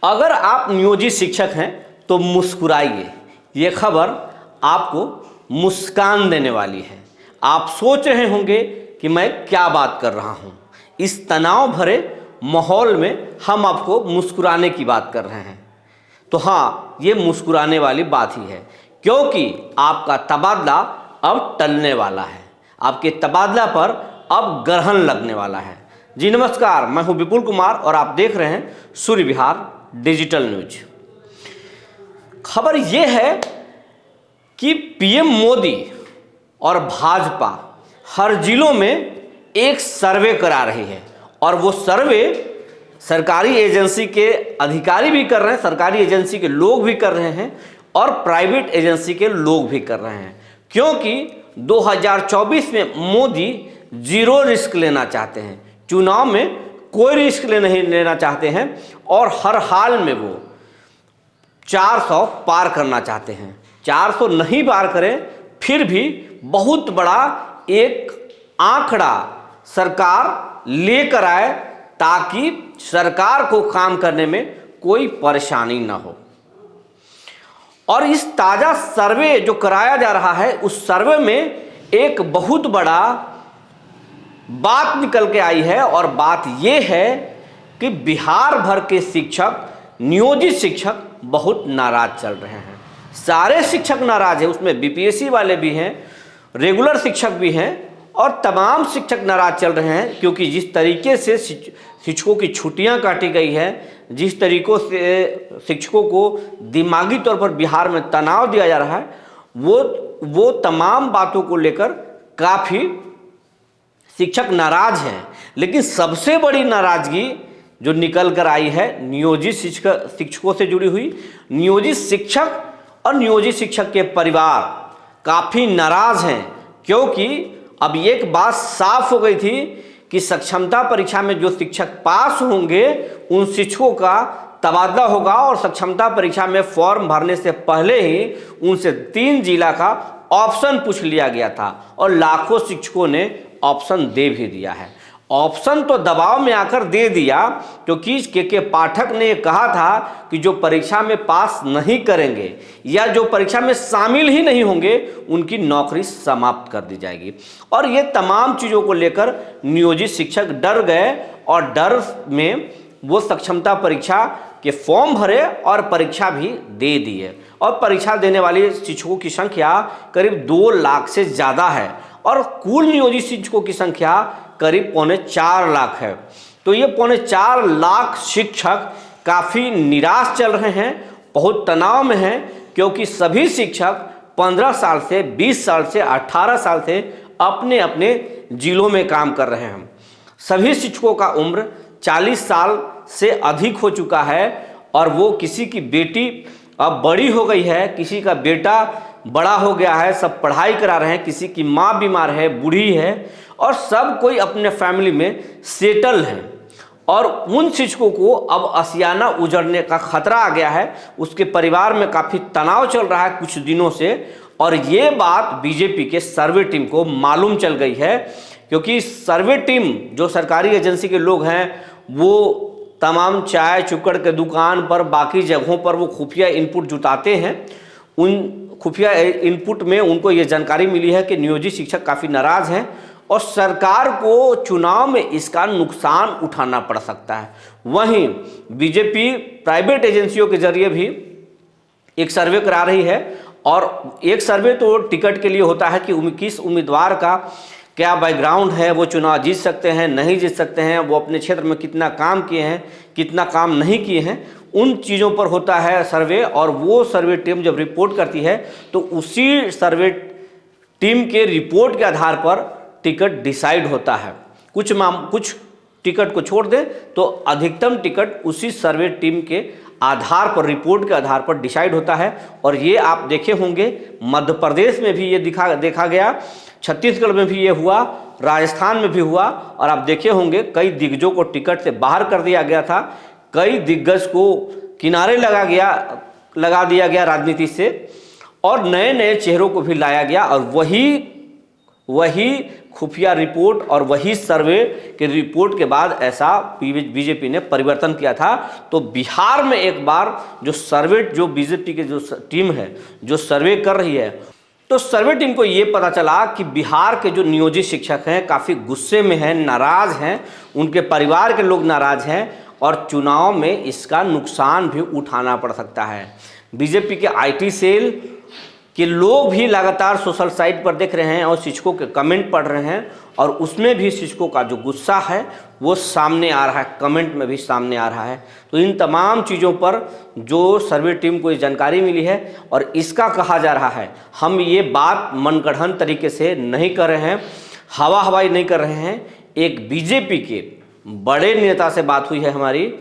अगर आप नियोजित शिक्षक हैं तो मुस्कुराइए, ये खबर आपको मुस्कान देने वाली है। आप सोच रहे होंगे कि मैं क्या बात कर रहा हूँ। इस तनाव भरे माहौल में हम आपको मुस्कुराने की बात कर रहे हैं। तो हाँ, ये मुस्कुराने वाली बात ही है, क्योंकि आपका तबादला अब टलने वाला है। आपके तबादला पर अब ग्रहण लगने वाला है। जी नमस्कार, मैं हूं विपुल कुमार और आप देख रहे हैं सूर्य विहार डिजिटल न्यूज। खबर यह है कि पीएम मोदी और भाजपा हर जिलों में एक सर्वे करा रही है, और वो सर्वे सरकारी एजेंसी के अधिकारी भी कर रहे हैं, सरकारी एजेंसी के लोग भी कर रहे हैं और प्राइवेट एजेंसी के लोग भी कर रहे हैं, क्योंकि 2024 में मोदी जीरो रिस्क लेना चाहते हैं। चुनाव में कोई रिस्क नहीं लेना चाहते हैं और हर हाल में वो 400 पार करना चाहते हैं। 400 नहीं पार करें फिर भी बहुत बड़ा एक आंकड़ा सरकार लेकर आए, ताकि सरकार को काम करने में कोई परेशानी न हो। और इस ताजा सर्वे जो कराया जा रहा है, उस सर्वे में एक बहुत बड़ा बात निकल के आई है, और बात यह है कि बिहार भर के शिक्षक, नियोजित शिक्षक बहुत नाराज चल रहे हैं। सारे शिक्षक नाराज हैं, उसमें बीपीएससी वाले भी हैं, रेगुलर शिक्षक भी हैं, और तमाम शिक्षक नाराज चल रहे हैं, क्योंकि जिस तरीके से शिक्षकों की छुट्टियां काटी गई है, जिस तरीकों से शिक्षकों को दिमागी तौर पर बिहार में तनाव दिया जा रहा है, वो तमाम बातों को लेकर काफ़ी शिक्षक नाराज हैं। लेकिन सबसे बड़ी नाराजगी जो निकल कर आई है नियोजित शिक्षकों से जुड़ी हुई, नियोजित शिक्षक और नियोजित शिक्षक के परिवार काफ़ी नाराज हैं, क्योंकि अब एक बात साफ हो गई थी कि सक्षमता परीक्षा में जो शिक्षक पास होंगे उन शिक्षकों का तबादला होगा, और सक्षमता परीक्षा में फॉर्म भरने से पहले ही उनसे 3 जिला का ऑप्शन पूछ लिया गया था, और लाखों शिक्षकों ने ऑप्शन दे भी दिया है। ऑप्शन तो दबाव में आकर दे दिया, क्योंकि के पाठक ने कहा था कि जो परीक्षा में पास नहीं करेंगे या जो परीक्षा में शामिल ही नहीं होंगे उनकी नौकरी समाप्त कर दी जाएगी। और ये तमाम चीज़ों को लेकर नियोजित शिक्षक डर गए, और डर में वो सक्षमता परीक्षा के फॉर्म भरे और परीक्षा भी दे दिए। और परीक्षा देने वाले शिक्षकों की संख्या करीब 2 लाख से ज़्यादा है, और कुल नियोजित शिक्षकों की संख्या करीब 4.25 लाख है। तो ये 4.25 लाख शिक्षक काफ़ी निराश चल रहे हैं, बहुत तनाव में हैं, क्योंकि सभी शिक्षक 15 साल से 20 साल से 18 साल से अपने अपने जिलों में काम कर रहे हैं। सभी शिक्षकों का उम्र 40 साल से अधिक हो चुका है, और वो किसी की बेटी अब बड़ी हो गई है, किसी का बेटा बड़ा हो गया है, सब पढ़ाई करा रहे हैं, किसी की माँ बीमार है, बूढ़ी है, और सब कोई अपने फैमिली में सेटल है। और उन शिक्षकों को अब आशियाना उजड़ने का खतरा आ गया है। उसके परिवार में काफ़ी तनाव चल रहा है कुछ दिनों से, और ये बात बीजेपी के सर्वे टीम को मालूम चल गई है, क्योंकि सर्वे टीम जो सरकारी एजेंसी के लोग हैं, वो तमाम चाय चुक्कड़ के दुकान पर, बाकी जगहों पर वो खुफिया इनपुट जुटाते हैं। उन खुफिया इनपुट में उनको ये जानकारी मिली है कि नियोजित शिक्षक काफ़ी नाराज़ हैं, और सरकार को चुनाव में इसका नुकसान उठाना पड़ सकता है। वहीं बीजेपी प्राइवेट एजेंसियों के जरिए भी एक सर्वे करा रही है, और एक सर्वे तो टिकट के लिए होता है कि किस उम्मीदवार का क्या बैकग्राउंड है, वो चुनाव जीत सकते हैं नहीं जीत सकते हैं, वो अपने क्षेत्र में कितना काम किए हैं कितना काम नहीं किए हैं, उन चीज़ों पर होता है सर्वे। और वो सर्वे टीम जब रिपोर्ट करती है तो उसी सर्वे टीम के रिपोर्ट के आधार पर टिकट डिसाइड होता है। कुछ टिकट को छोड़ दें तो अधिकतम टिकट उसी सर्वे टीम के आधार पर, रिपोर्ट के आधार पर डिसाइड होता है। और ये आप देखे होंगे मध्य प्रदेश में भी ये देखा गया, छत्तीसगढ़ में भी ये हुआ, राजस्थान में भी हुआ, और आप देखे होंगे कई दिग्गजों को टिकट से बाहर कर दिया गया था, कई दिग्गज को किनारे लगा दिया गया राजनीति से, और नए नए चेहरों को भी लाया गया। और वही वही खुफिया रिपोर्ट और वही सर्वे के रिपोर्ट के बाद ऐसा बीजेपी ने परिवर्तन किया था। तो बिहार में एक बार जो सर्वे, जो बीजेपी की जो टीम है जो सर्वे कर रही है, तो सर्वे टीम को ये पता चला कि बिहार के जो नियोजित शिक्षक हैं काफ़ी गुस्से में हैं, नाराज़ हैं, उनके परिवार के लोग नाराज़ हैं और चुनाव में इसका नुकसान भी उठाना पड़ सकता है। बीजेपी के आईटी सेल के लोग भी लगातार सोशल साइट पर देख रहे हैं और शिक्षकों के कमेंट पढ़ रहे हैं और उसमें भी शिक्षकों का जो गुस्सा है वो सामने आ रहा है, कमेंट में भी सामने आ रहा है। तो इन तमाम चीज़ों पर जो सर्वे टीम को जानकारी मिली है और इसका कहा जा रहा है, हम ये बात मनगढ़ंत तरीके से नहीं कर रहे हैं, हवा हवाई नहीं कर रहे हैं। एक बीजेपी के बड़े नेता से बात हुई है हमारी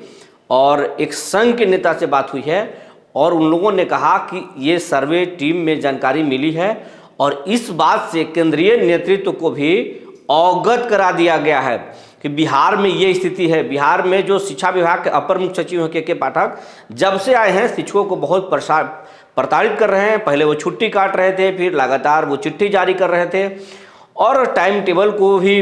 और एक संघ के नेता से बात हुई है और उन लोगों ने कहा कि ये सर्वे टीम में जानकारी मिली है और इस बात से केंद्रीय नेतृत्व को भी अवगत करा दिया गया है कि बिहार में ये स्थिति है। बिहार में जो शिक्षा विभाग के अपर मुख्य सचिव हैं के पाठक जब से आए हैं शिक्षकों को बहुत प्रताड़ित कर रहे हैं। पहले वो छुट्टी काट रहे थे, फिर लगातार वो चिट्ठी जारी कर रहे थे और टाइम टेबल को भी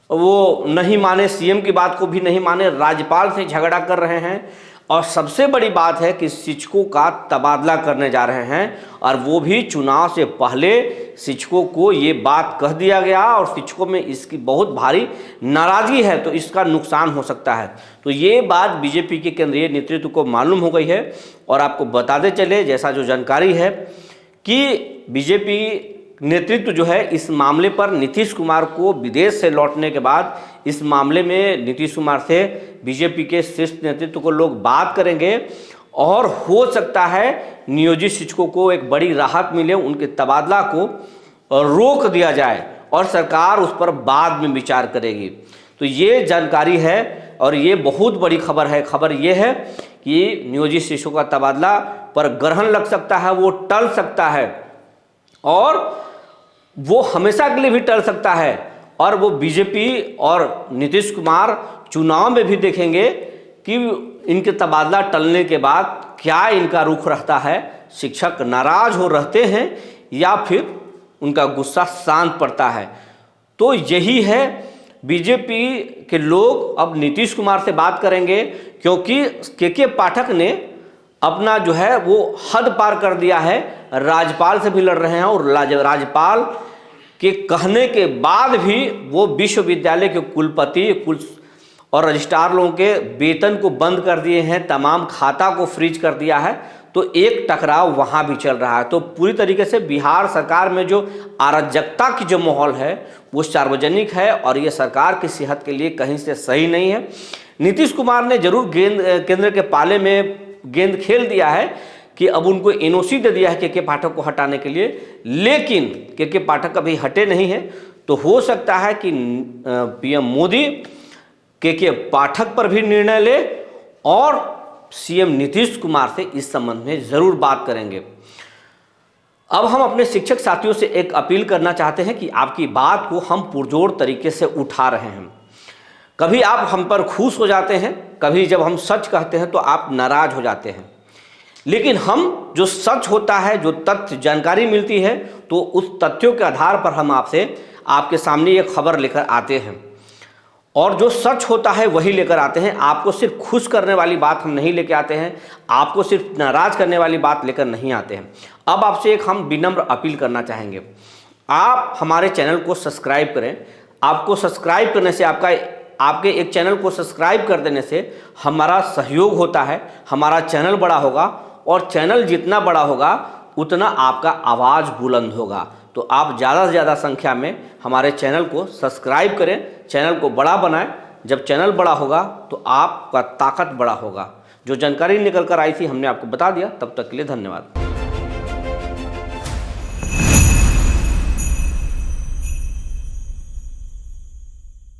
वो नहीं माने, सीएम की बात को भी नहीं माने, राज्यपाल से झगड़ा कर रहे हैं और सबसे बड़ी बात है कि शिक्षकों का तबादला करने जा रहे हैं और वो भी चुनाव से पहले। शिक्षकों को ये बात कह दिया गया और शिक्षकों में इसकी बहुत भारी नाराज़गी है, तो इसका नुकसान हो सकता है। तो ये बात बीजेपी के केंद्रीय नेतृत्व को मालूम हो गई है और आपको बताते चले, जैसा जो जानकारी है कि बीजेपी नेतृत्व जो है इस मामले पर नीतीश कुमार को विदेश से लौटने के बाद इस मामले में नीतीश कुमार से बीजेपी के शीर्ष नेतृत्व को लोग बात करेंगे और हो सकता है नियोजित शिक्षकों को एक बड़ी राहत मिले, उनके तबादला को रोक दिया जाए और सरकार उस पर बाद में विचार करेगी। तो ये जानकारी है और ये बहुत बड़ी खबर है। खबर ये है कि नियोजित शिक्षकों का तबादला पर ग्रहण लग सकता है, वो टल सकता है और वो हमेशा के लिए भी टल सकता है और वो बीजेपी और नीतीश कुमार चुनाव में भी देखेंगे कि इनके तबादला टलने के बाद क्या इनका रुख रहता है। शिक्षक नाराज हो रहते हैं या फिर उनका गुस्सा शांत पड़ता है। तो यही है, बीजेपी के लोग अब नीतीश कुमार से बात करेंगे क्योंकि के पाठक ने अपना जो है वो हद पार कर दिया है, राज्यपाल से भी लड़ रहे हैं और राज्यपाल के कहने के बाद भी वो विश्वविद्यालय के कुलपति और रजिस्ट्रार लोगों के वेतन को बंद कर दिए हैं, तमाम खाता को फ्रीज कर दिया है। तो एक टकराव वहाँ भी चल रहा है। तो पूरी तरीके से बिहार सरकार में जो अराजकता की जो माहौल है वो सार्वजनिक है और ये सरकार की सेहत के लिए कहीं से सही नहीं है। नीतीश कुमार ने जरूर केंद्र के पाले में गेंद खेल दिया है कि अब उनको एनओसी दे दिया है के पाठक को हटाने के लिए, लेकिन के पाठक अभी हटे नहीं है। तो हो सकता है कि पीएम मोदी के पाठक पर भी निर्णय ले और सीएम नीतीश कुमार से इस संबंध में ज़रूर बात करेंगे। अब हम अपने शिक्षक साथियों से एक अपील करना चाहते हैं कि आपकी बात को हम पुरजोर तरीके से उठा रहे हैं। कभी आप हम पर खुश हो जाते हैं, कभी जब हम सच कहते हैं तो आप नाराज हो जाते हैं, लेकिन हम जो सच होता है, जो तथ्य जानकारी मिलती है, तो उस तथ्यों के आधार पर हम आपके सामने ये खबर लेकर आते हैं और जो सच होता है वही लेकर आते हैं। आपको सिर्फ खुश करने वाली बात हम नहीं लेकर आते हैं, आपको सिर्फ नाराज करने वाली बात लेकर नहीं आते हैं। अब आपसे एक हम विनम्र अपील करना चाहेंगे, आप हमारे चैनल को सब्सक्राइब करें। आपको सब्सक्राइब करने से आपके एक चैनल को सब्सक्राइब कर देने से हमारा सहयोग होता है, हमारा चैनल बड़ा होगा और चैनल जितना बड़ा होगा उतना आपका आवाज़ बुलंद होगा। तो आप ज़्यादा से ज़्यादा संख्या में हमारे चैनल को सब्सक्राइब करें, चैनल को बड़ा बनाएं। जब चैनल बड़ा होगा तो आपका ताकत बड़ा होगा। जो जानकारी निकल कर आई थी हमने आपको बता दिया। तब तक के लिए धन्यवाद।